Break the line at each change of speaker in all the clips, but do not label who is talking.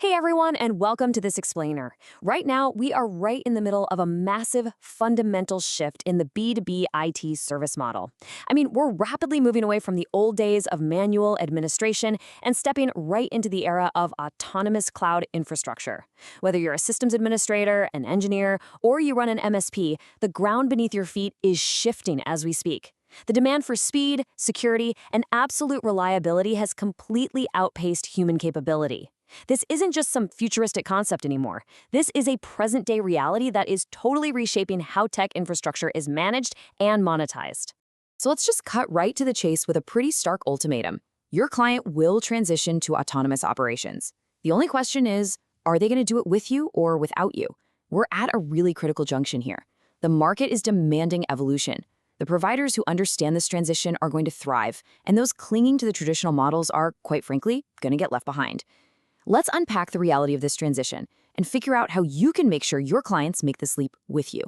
Hey everyone, and welcome to this explainer. Right now, we are right in the middle of a massive fundamental shift in the B2B IT service model. We're rapidly moving away from the old days of manual administration and stepping right into the era of autonomous cloud infrastructure. Whether you're a systems administrator, an engineer, or you run an MSP, the ground beneath your feet is shifting as we speak. The demand for speed, security, and absolute reliability has completely outpaced human capability. This isn't just some futuristic concept anymore. This is a present-day reality that is totally reshaping how tech infrastructure is managed and monetized. So let's just cut right to the chase with a pretty stark ultimatum. Your client will transition to autonomous operations. The only question is, are they going to do it with you or without you? We're at a really critical junction here. The market is demanding evolution. The providers who understand this transition are going to thrive, and those clinging to the traditional models are, quite frankly, going to get left behind. Let's unpack the reality of this transition and figure out how you can make sure your clients make this leap with you.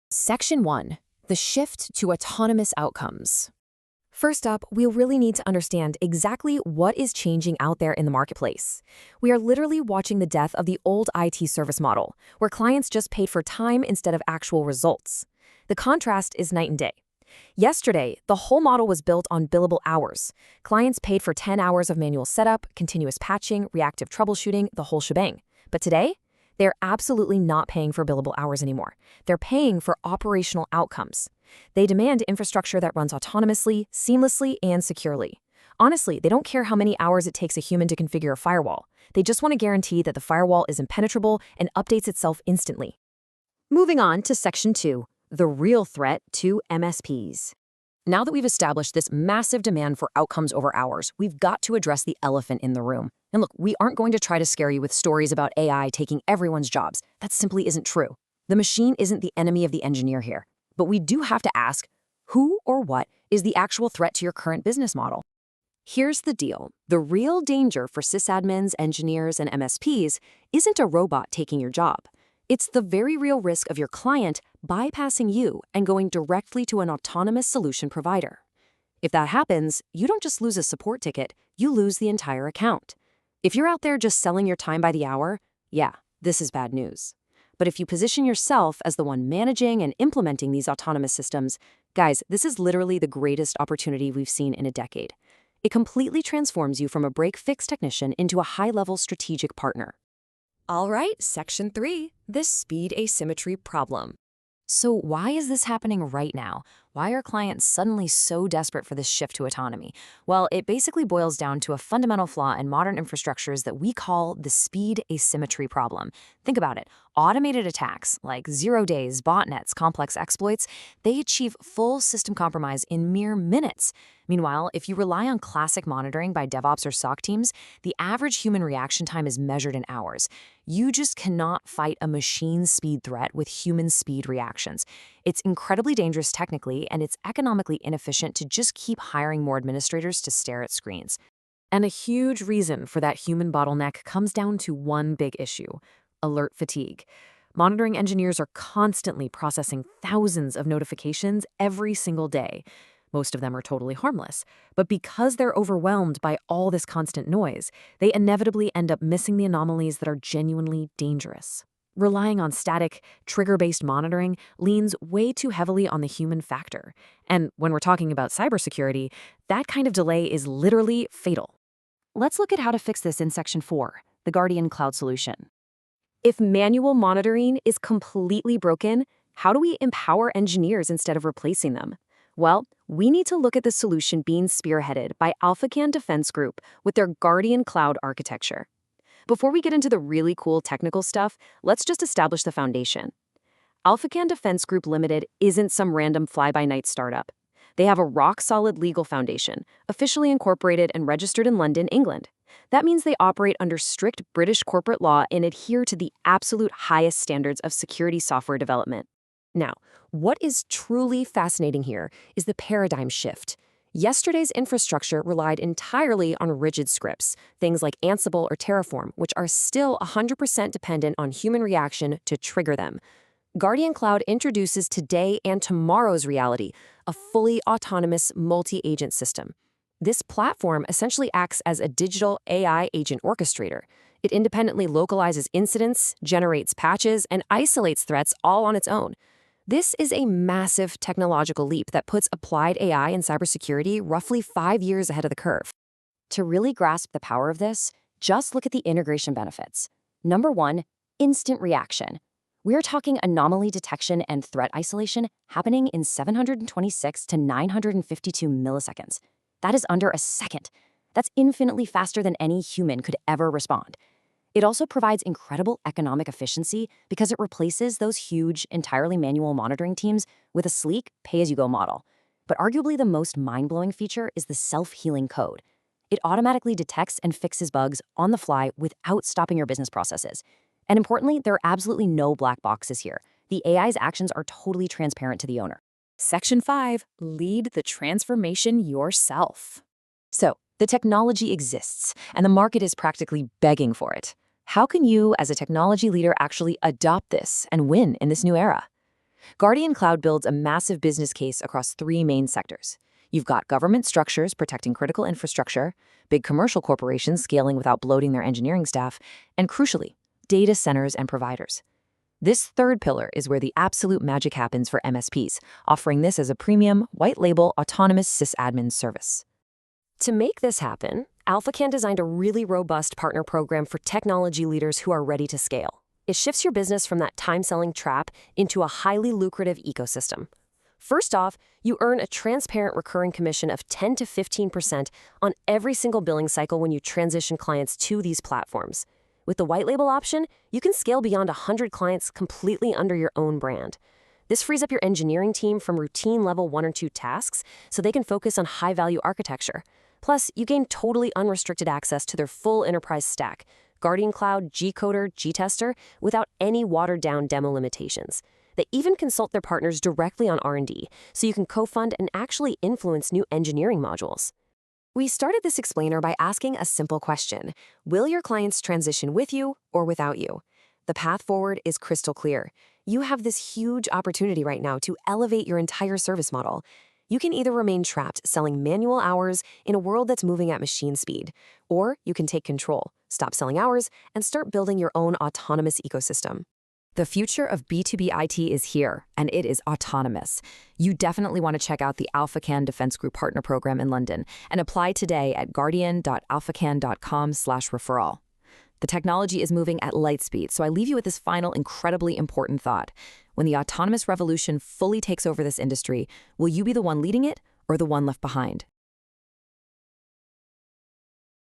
Section 1. The shift to autonomous outcomes. First up, we'll really need to understand exactly what is changing out there in the marketplace. We are literally watching the death of the old IT service model, where clients just paid for time instead of actual results. The contrast is night and day. Yesterday, the whole model was built on billable hours. Clients paid for 10 hours of manual setup, continuous patching, reactive troubleshooting, the whole shebang. But today, they're absolutely not paying for billable hours anymore. They're paying for operational outcomes. They demand infrastructure that runs autonomously, seamlessly, and securely. Honestly, they don't care how many hours it takes a human to configure a firewall. They just want to guarantee that the firewall is impenetrable and updates itself instantly. Moving on to Section 2. The real threat to MSPs. Now that we've established this massive demand for outcomes over hours, we've got to address the elephant in the room. And look, we aren't going to try to scare you with stories about AI taking everyone's jobs. That simply isn't true. The machine isn't the enemy of the engineer here. But we do have to ask, who or what is the actual threat to your current business model? Here's the deal. The real danger for sysadmins, engineers, and MSPs isn't a robot taking your job. It's the very real risk of your client bypassing you and going directly to an autonomous solution provider. If that happens, you don't just lose a support ticket, you lose the entire account. If you're out there just selling your time by the hour, yeah, this is bad news. But if you position yourself as the one managing and implementing these autonomous systems, guys, this is literally the greatest opportunity we've seen in a decade. It completely transforms you from a break-fix technician into a high-level strategic partner. All right, Section 3, the speed asymmetry problem. So why is this happening right now? Why are clients suddenly so desperate for this shift to autonomy? Well, it basically boils down to a fundamental flaw in modern infrastructures that we call the speed asymmetry problem. Think about it. Automated attacks like 0 days, botnets, complex exploits, they achieve full system compromise in mere minutes. Meanwhile, if you rely on classic monitoring by DevOps or SOC teams, the average human reaction time is measured in hours. You just cannot fight a machine speed threat with human speed reactions. It's incredibly dangerous technically, and it's economically inefficient to just keep hiring more administrators to stare at screens. And a huge reason for that human bottleneck comes down to one big issue: alert fatigue. Monitoring engineers are constantly processing thousands of notifications every single day. Most of them are totally harmless, but because they're overwhelmed by all this constant noise, they inevitably end up missing the anomalies that are genuinely dangerous. Relying on static, trigger-based monitoring leans way too heavily on the human factor. And when we're talking about cybersecurity, that kind of delay is literally fatal. Let's look at how to fix this in Section 4, the Guardian Cloud Solution. If manual monitoring is completely broken, how do we empower engineers instead of replacing them? Well, we need to look at the solution being spearheaded by Alfacan Defense Group with their Guardian Cloud architecture. Before we get into the really cool technical stuff, let's just establish the foundation. Alfacan Defense Group Limited isn't some random fly-by-night startup. They have a rock-solid legal foundation, officially incorporated and registered in London, England. That means they operate under strict British corporate law and adhere to the absolute highest standards of security software development. Now, what is truly fascinating here is the paradigm shift. Yesterday's infrastructure relied entirely on rigid scripts, things like Ansible or Terraform, which are still 100% dependent on human reaction to trigger them. Guardian Cloud introduces today and tomorrow's reality, a fully autonomous multi-agent system. This platform essentially acts as a digital AI agent orchestrator. It independently localizes incidents, generates patches, and isolates threats all on its own. This is a massive technological leap that puts applied AI and cybersecurity roughly 5 years ahead of the curve. To really grasp the power of this, just look at the integration benefits. Number one, instant reaction. We're talking anomaly detection and threat isolation happening in 726 to 952 milliseconds. That is under a second. That's infinitely faster than any human could ever respond. It also provides incredible economic efficiency because it replaces those huge, entirely manual monitoring teams with a sleek, pay-as-you-go model. But arguably the most mind-blowing feature is the self-healing code. It automatically detects and fixes bugs on the fly without stopping your business processes. And importantly, there are absolutely no black boxes here. The AI's actions are totally transparent to the owner. Section 5, lead the transformation yourself. So, the technology exists, and the market is practically begging for it. How can you, as a technology leader, actually adopt this and win in this new era? Guardian Cloud builds a massive business case across 3 main sectors. You've got government structures protecting critical infrastructure, big commercial corporations scaling without bloating their engineering staff, and crucially, data centers and providers. This third pillar is where the absolute magic happens for MSPs, offering this as a premium, white-label, autonomous sysadmin service. To make this happen, Alfacan designed a really robust partner program for technology leaders who are ready to scale. It shifts your business from that time-selling trap into a highly lucrative ecosystem. First off, you earn a transparent recurring commission of 10 to 15% on every single billing cycle when you transition clients to these platforms. With the white label option, you can scale beyond 100 clients completely under your own brand. This frees up your engineering team from routine level 1 or 2 tasks so they can focus on high-value architecture. Plus, you gain totally unrestricted access to their full enterprise stack, Guardian Cloud, G-Coder, G-Tester, without any watered-down demo limitations. They even consult their partners directly on R&D, so you can co-fund and actually influence new engineering modules. We started this explainer by asking a simple question. Will your clients transition with you or without you? The path forward is crystal clear. You have this huge opportunity right now to elevate your entire service model. You can either remain trapped selling manual hours in a world that's moving at machine speed, or you can take control, stop selling hours, and start building your own autonomous ecosystem. The future of B2B IT is here, and it is autonomous. You definitely want to check out the Alfacan Defense Group Partner Program in London and apply today at guardian.alfacan.com/referral. The technology is moving at light speed, so I leave you with this final incredibly important thought. When the autonomous revolution fully takes over this industry, will you be the one leading it or the one left behind?